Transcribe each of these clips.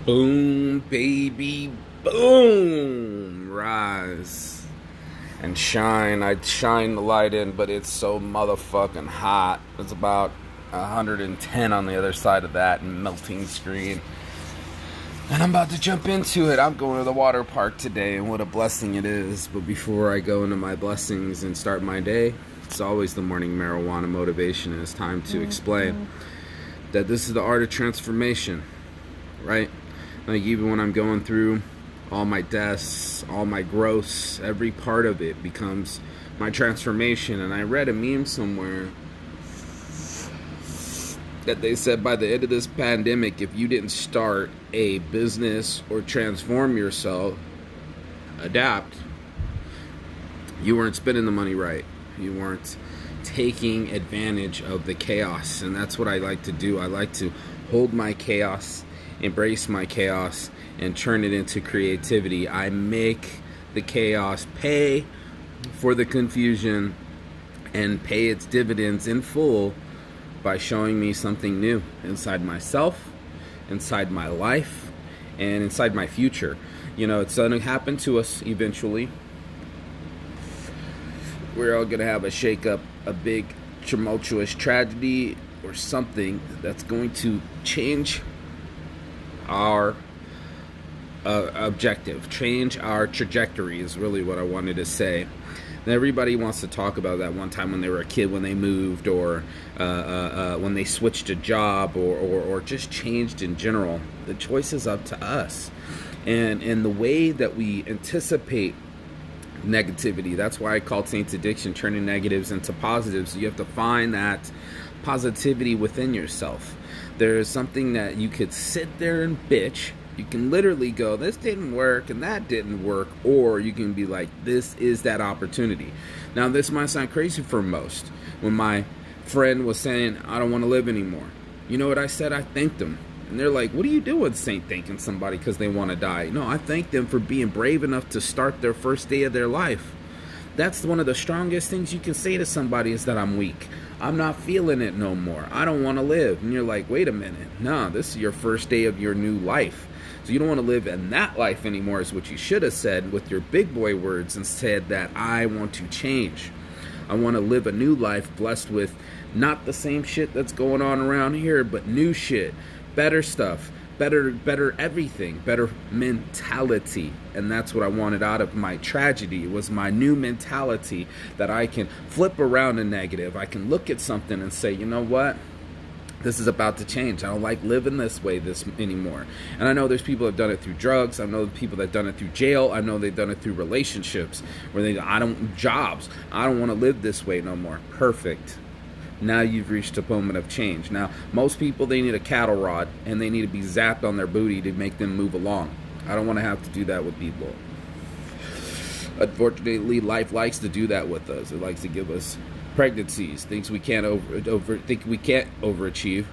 Boom, baby, boom. Rise and shine. I shine the light in, but it's so motherfucking hot. It's about 110 on the other side of that and melting screen. And I'm about to jump into it. I'm going to the water park today, and what a blessing it is. But before I go into my blessings and start my day, it's always the morning marijuana motivation, and it's time to explain that this is the art of transformation, right? Like, even when I'm going through all my deaths, all my growths, every part of it becomes my transformation. And I read a meme somewhere that they said by the end of this pandemic, if you didn't start a business or transform yourself, adapt, you weren't spending the money right. You weren't taking advantage of the chaos. And that's what I like to do. I like to hold my chaos, embrace my chaos, and turn it into creativity. I make the chaos pay for the confusion and pay its dividends in full by showing me something new inside myself, inside my life, and inside my future. You know, it's going to happen to us eventually. We're all going to have a shake-up, a big tumultuous tragedy or something that's going to change our objective, change our trajectory is really what I wanted to say. And everybody wants to talk about that one time when they were a kid, when they moved, or when they switched a job, or just changed in general. The choice is up to us. And in the way that we anticipate negativity, that's why I call Saints Addiction turning negatives into positives. You have to find that positivity within yourself. There is something that you could sit there and bitch. You can literally go, this didn't work and that didn't work. Or you can be like, this is that opportunity. Now, this might sound crazy for most. When my friend was saying, I don't want to live anymore, you know what I said? I thanked them. And they're like, what are you doing, Saint, thanking somebody because they want to die? No, I thank them for being brave enough to start their first day of their life. That's one of the strongest things you can say to somebody, is that I'm weak. I'm not feeling it no more. I don't want to live. And you're like, wait a minute. No, this is your first day of your new life. So you don't want to live in that life anymore, is what you should have said with your big boy words, and said that I want to change. I want to live a new life blessed with not the same shit that's going on around here, but new shit, better stuff, better everything, better mentality. And that's what I wanted out of my tragedy, was my new mentality, that I can flip around a negative. I can look at something and say, you know what? This is about to change. I don't like living this way anymore. And I know there's people that have done it through drugs. I know people that have done it through jail. I know they've done it through relationships where jobs. I don't want to live this way no more. Perfect. Now you've reached a moment of change. Now, most people, they need a cattle rod and they need to be zapped on their booty to make them move along. I don't want to have to do that with people. Unfortunately, life likes to do that with us. It likes to give us pregnancies, things we can't overachieve,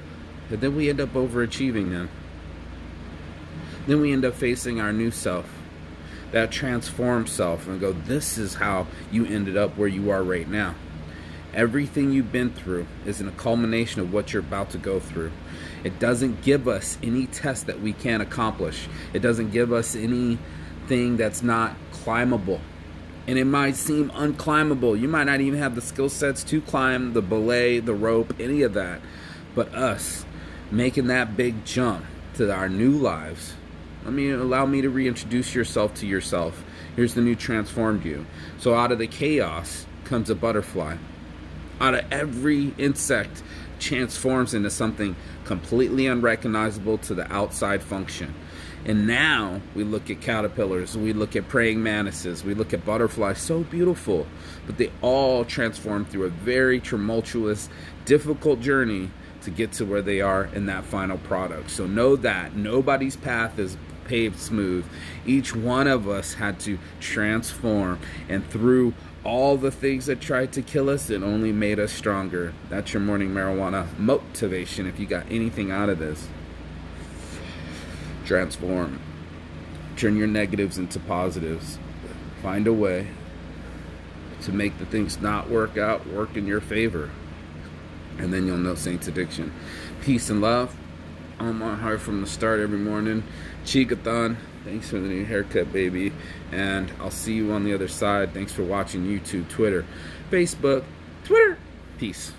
and then we end up overachieving them. Then we end up facing our new self, that transformed self, and go, this is how you ended up where you are right now. Everything you've been through is a culmination of what you're about to go through. It doesn't give us any test that we can't accomplish. It doesn't give us anything that's not climbable. And it might seem unclimbable. You might not even have the skill sets to climb the belay, the rope, any of that. But us making that big jump to our new lives. Allow me to reintroduce yourself to yourself. Here's the new transformed you. So out of the chaos comes a butterfly. Out of every insect transforms into something completely unrecognizable to the outside function. And now we look at caterpillars, we look at praying mantises, we look at butterflies, so beautiful. But they all transform through a very tumultuous, difficult journey to get to where they are in that final product. So know that nobody's path is paved smooth. Each one of us had to transform, and through all the things that tried to kill us, it only made us stronger. That's your morning marijuana motivation. If you got anything out of this, transform. Turn your negatives into positives. Find a way to make the things not work out work in your favor. And then you'll know Saints Addiction. Peace and love. on my heart from the start every morning. Chicathon, thanks for the new haircut, baby. And I'll see you on the other side. Thanks for watching YouTube, Twitter, Facebook, Twitter. Peace.